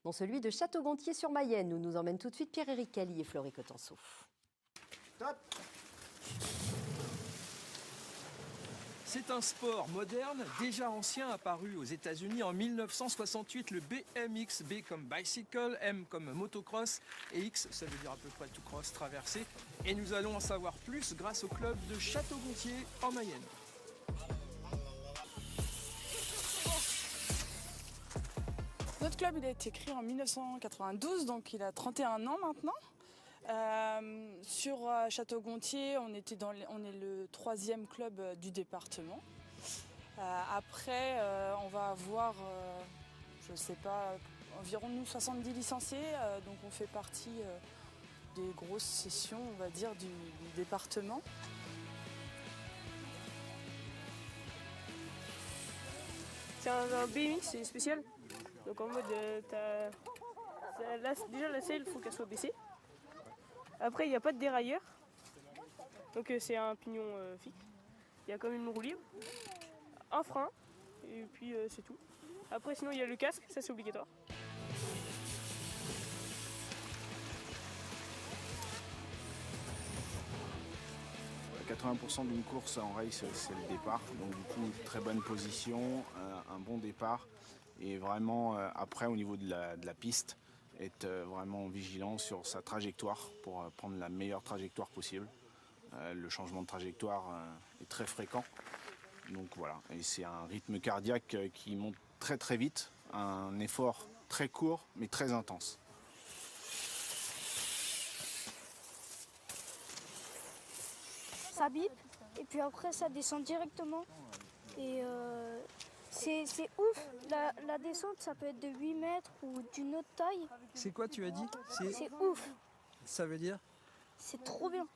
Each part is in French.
dans celui de Château-Gontier-sur-Mayenne, où nous emmènent tout de suite Pierre-Éric Cali et Florie Cotenceau. Top. C'est un sport moderne, déjà ancien, apparu aux États-Unis en 1968, le BMX, B comme bicycle, M comme motocross et X, ça veut dire à peu près tout cross traversé. Et nous allons en savoir plus grâce au club de Château-Gontier en Mayenne. Notre club il a été créé en 1992, donc il a 31 ans maintenant. Sur Château-Gontier, on est le 3e club du département. Après, on va avoir, je ne sais pas, environ nous 70 licenciés, donc on fait partie des grosses sessions, on va dire, du département. C'est un BMX, c'est spécial. Donc en mode, là, déjà la selle, il faut qu'elle soit baissée. Après, il n'y a pas de dérailleur. Donc c'est un pignon fixe. Il y a quand même une roue libre, un frein, et puis c'est tout. Après, sinon, il y a le casque, ça c'est obligatoire. « 80% d'une course en race, c'est le départ. Donc du coup, très bonne position, un bon départ. Et vraiment, après, au niveau de la piste, être vraiment vigilant sur sa trajectoire pour prendre la meilleure trajectoire possible. Le changement de trajectoire est très fréquent. Donc voilà, et c'est un rythme cardiaque qui monte très très vite, un effort très court mais très intense. Ça bip et puis après ça descend directement et c'est ouf. La descente ça peut être de 8 mètres ou d'une autre taille. C'est quoi tu as dit? C'est ouf. Ça veut dire? C'est trop bien.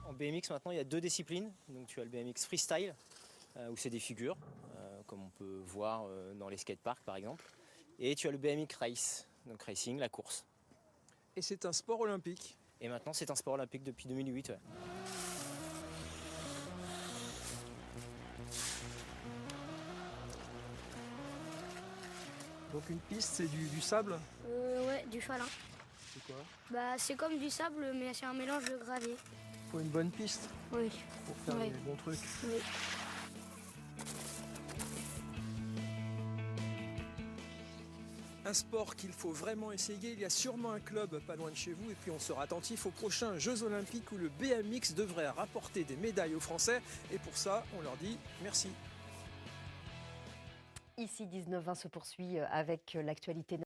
En BMX maintenant il y a 2 disciplines, donc tu as le BMX freestyle où c'est des figures comme on peut voir dans les skateparks par exemple, et tu as le BMX race, donc racing, la course. Et c'est un sport olympique. Et maintenant c'est un sport olympique depuis 2008. Ouais. Donc une piste, c'est du sable? Ouais, du falin. C'est quoi? Bah c'est comme du sable mais c'est un mélange de gravier. Faut une bonne piste Oui. pour faire les bons trucs. Oui. Un sport qu'il faut vraiment essayer. Il y a sûrement un club pas loin de chez vous. Et puis on sera attentif aux prochains Jeux Olympiques où le BMX devrait rapporter des médailles aux Français. Et pour ça, on leur dit merci. Ici, 19-20 se poursuit avec l'actualité.